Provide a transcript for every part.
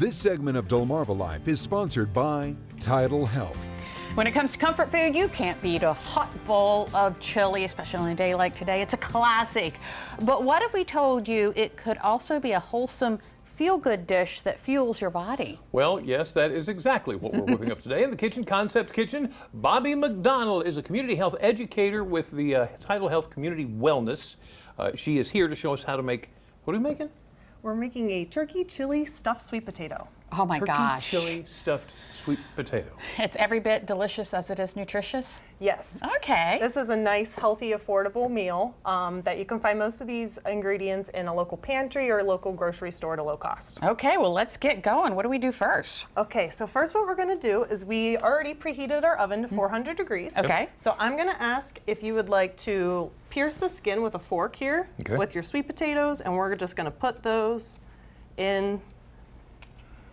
This segment of DelmarvaLife is sponsored by TidalHealth. When it comes to comfort food, you can't beat a hot bowl of chili, especially on a day like today. It's a classic. But what if we told you it could also be a wholesome, feel-good dish that fuels your body? Well, yes, that is exactly what we're whipping up today in the Kitchen Concept Kitchen. Bobbi McDonald is a community health educator with the TidalHealth Community Wellness. She is here to show us how to make, what are we making? We're making a turkey chili stuffed sweet potato. Oh my gosh. Turkey chili stuffed sweet potato. It's every bit delicious as it is nutritious? Yes. Okay. This is a nice, healthy, affordable meal that you can find most of these ingredients in a local pantry or a local grocery store at a low cost. Okay, well, let's get going. What do we do first? Okay, so first what we're gonna do is we already preheated our oven to 400 degrees. Okay. So I'm gonna ask if you would like to pierce the skin with a fork here with your sweet potatoes, and we're just gonna put those in.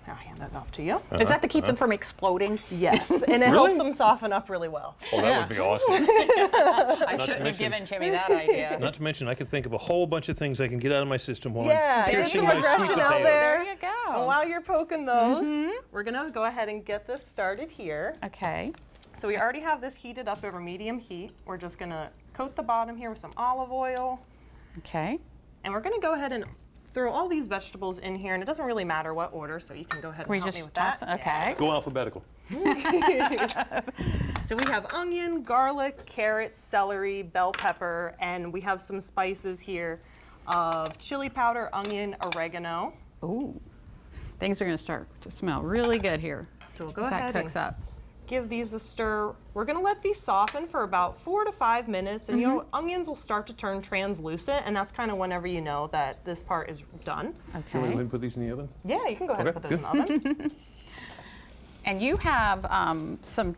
I'll hand that off to you. Is that to keep them from exploding? Yes, and it helps them soften up really well. Oh, that would be awesome. I shouldn't have given Jimmy that idea. Not to mention, I could think of a whole bunch of things I can get out of my system while Yeah, I'm there's piercing some my sweet aggression out potatoes. there. There you go. And while you're poking those, we're gonna go ahead and get this started here. Okay. So we already have this heated up over medium heat. We're just gonna coat the bottom here with some olive oil. Okay. And we're gonna go ahead and throw all these vegetables in here, and it doesn't really matter what order, so you can go ahead Can we and help just me with toss that. it? Okay. Go alphabetical. So we have onion, garlic, carrots, celery, bell pepper, and we have some spices here of chili powder, onion, oregano. Ooh. Things are going to start to smell really good here. So we'll go as ahead that cooks and up. give these a stir. We're gonna let these soften for about 4 to 5 minutes, and you know, onions will start to turn translucent, and that's kind of whenever you know that this part is done. Can we go Okay. ahead and put these in the oven? Yeah, you can go ahead and Okay, put those in the oven. And you have some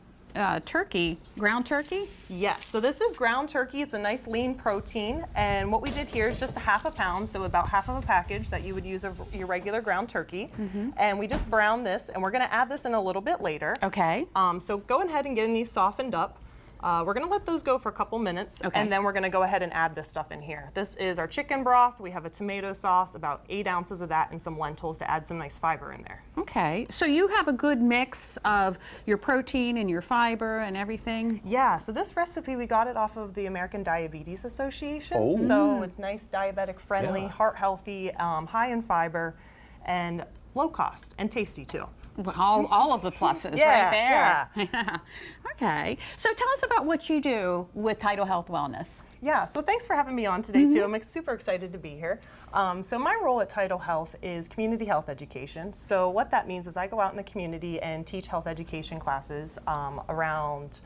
turkey, ground turkey? Yes, so this is ground turkey. It's a nice lean protein, and what we did here is just a half a pound, so about half of a package that you would use of your regular ground turkey. And we just brown this, and we're gonna add this in a little bit later. Okay. So go ahead and get these softened up. We're gonna let those go for a couple minutes, Okay. and then we're gonna go ahead and add this stuff in here. This is our chicken broth. We have a tomato sauce, about 8 ounces of that, and some lentils to add some nice fiber in there. Okay. So you have a good mix of your protein and your fiber and everything? Yeah, so this recipe, we got it off of the American Diabetes Association. Oh. So it's nice, diabetic friendly, Yeah. heart healthy, high in fiber, and low cost, and tasty too. All of the pluses Yeah, right there. Okay. So tell us about what you do with TidalHealth Wellness. Yeah, so thanks for having me on today too. I'm super excited to be here. So my role at TidalHealth is community health education. So what that means is I go out in the community and teach health education classes around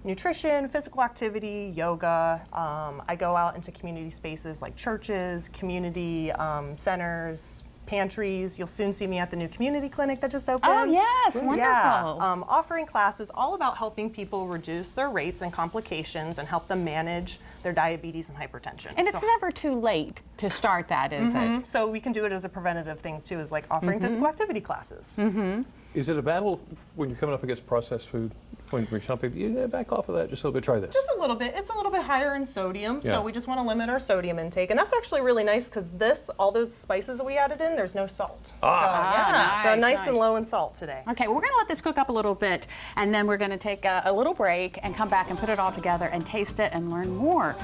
nutrition, physical activity, yoga. I go out into community spaces like churches, community centers, pantries. You'll soon see me at the new community clinic that just opened. Oh, yes, wonderful. Yeah, offering classes all about helping people reduce their rates and complications and help them manage their diabetes and hypertension. And it's never too late to start that, is it? So we can do it as a preventative thing too, is like offering physical activity classes. Is it a battle when you're coming up against processed food? When you're telling people, you back off of that just a little bit, try this. Just a little bit. It's a little bit higher in sodium, Yeah. so we just want to limit our sodium intake. And that's actually really nice because all those spices that we added in, there's no salt. So yeah, so nice, nice and low in salt today. Okay, we're going to let this cook up a little bit, and then we're going to take a little break and come back and put it all together and taste it and learn more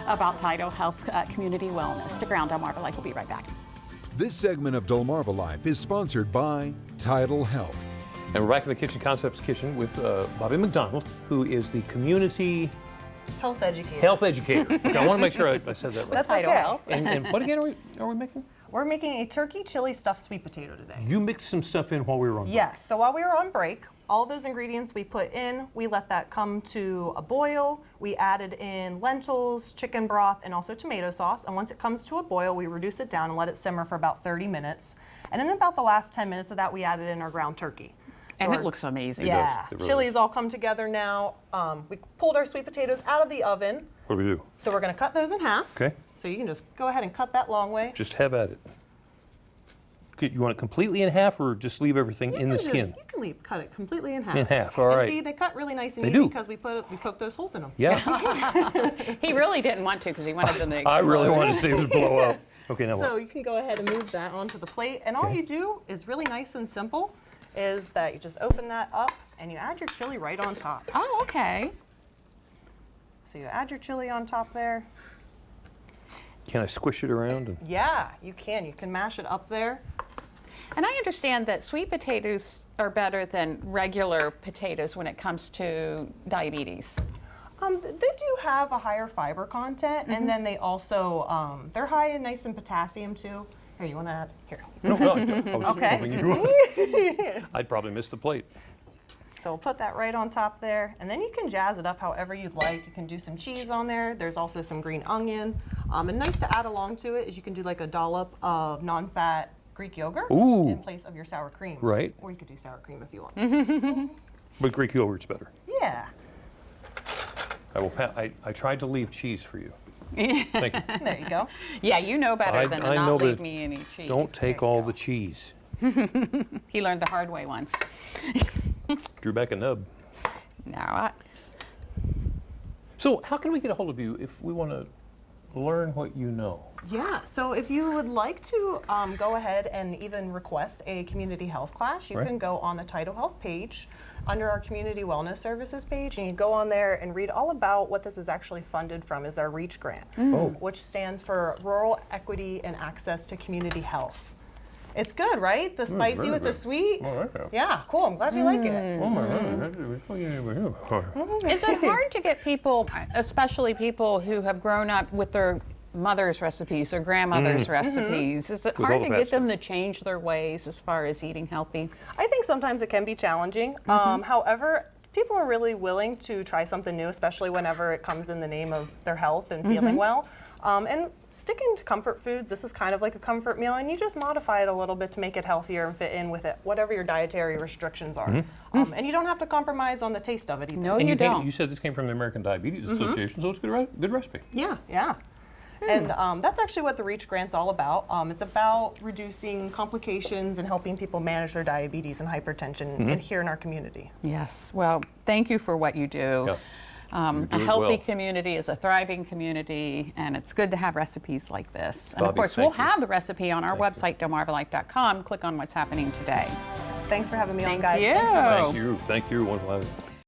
about TidalHealth Community Wellness. Stick around, DelmarvaLife will be right back. This segment of DelmarvaLife is sponsored by TidalHealth. And we're back in the Kitchen Concepts Kitchen with Bobbi McDonald, who is the community Health educator. health educator. Okay, I want to make sure I said that right. That's Tidal okay. Health. And what again are we making? We're making a turkey chili stuffed sweet potato today. You mixed some stuff in while we were on break. Yes, so while we were on break, all those ingredients we put in, we let that come to a boil. We added in lentils, chicken broth, and also tomato sauce. And once it comes to a boil, we reduce it down and let it simmer for about 30 minutes. And in about the last 10 minutes of that, we added in our ground turkey. And it looks amazing. Yeah, It really chili's all come together now. We pulled our sweet potatoes out of the oven. What do we do? So we're gonna cut those in half. Okay. So you can just go ahead and cut that long way. Just have at it. Okay, you want it completely in half or just leave everything in the skin? You can cut it completely in half. In half, all And right. see, they cut really nice and They easy do. because we poked those holes in them. Yeah. He really didn't want to because he wanted them to explode. I really wanted to see it blow up. Okay, now So what? you can go ahead and move that onto the plate. And all Okay. you do is really nice and simple, is that you just open that up and you add your chili right on top. Oh, okay. So you add your chili on top there. Can I squish it around? And Yeah, you can. You can mash it up there. And I understand that sweet potatoes are better than regular potatoes when it comes to diabetes. They do have a higher fiber content, and then they also, they're high and nice in potassium too. Here, you want to add? Here. no, no, I was Okay. hoping you- I'd probably miss the plate. So we'll put that right on top there, and then you can jazz it up however you'd like. You can do some cheese on there. There's also some green onion. And nice to add along to it is you can do like a dollop of non-fat Greek yogurt Ooh. in place of your sour cream. Right. Or you could do sour cream if you want. But Greek yogurt's better. Yeah. I tried to leave cheese for you. Thank you. There you go. Yeah, you know better than to I not know leave that me any cheese. Don't take There you all go. the cheese. He learned the hard way once. Drew back a nub. Now, So how can we get a hold of you if we want to learn what you know? Yeah, so if you would like to go ahead and even request a community health class, you Right. can go on the TidalHealth page under our community wellness services page, and you go on there and read all about what this is actually funded from is our REACH grant, which stands for Rural Equity and Access to Community Health. It's good, right? The spicy very with the good. sweet. I like that. Yeah, cool. I'm glad you like it. Oh my God. is it hard to get people, especially people who have grown up with their mother's recipes or grandmother's recipes, is it With hard all to the get fat them to change their ways as far as eating healthy? I think sometimes it can be challenging. However, people are really willing to try something new, especially whenever it comes in the name of their health and feeling well. And sticking to comfort foods, this is kind of like a comfort meal, and you just modify it a little bit to make it healthier and fit in with it, whatever your dietary restrictions are. And you don't have to compromise on the taste of it either. No, And you came- don't. you said this came from the American Diabetes Association, so it's good recipe. Yeah, yeah. And that's actually what the REACH grant's all about. It's about reducing complications and helping people manage their diabetes and hypertension and here in our community. Yes. Well, thank you for what you do. Yeah. You do A it healthy well. community is a thriving community, and it's good to have recipes like this. And of Bobbi, course, we'll thank you. have the recipe on our Thank website, DelmarvaLife.com. Click on what's happening today. Thanks for having me on, Thank guys. you. Thanks so much. Thank you. Thank you.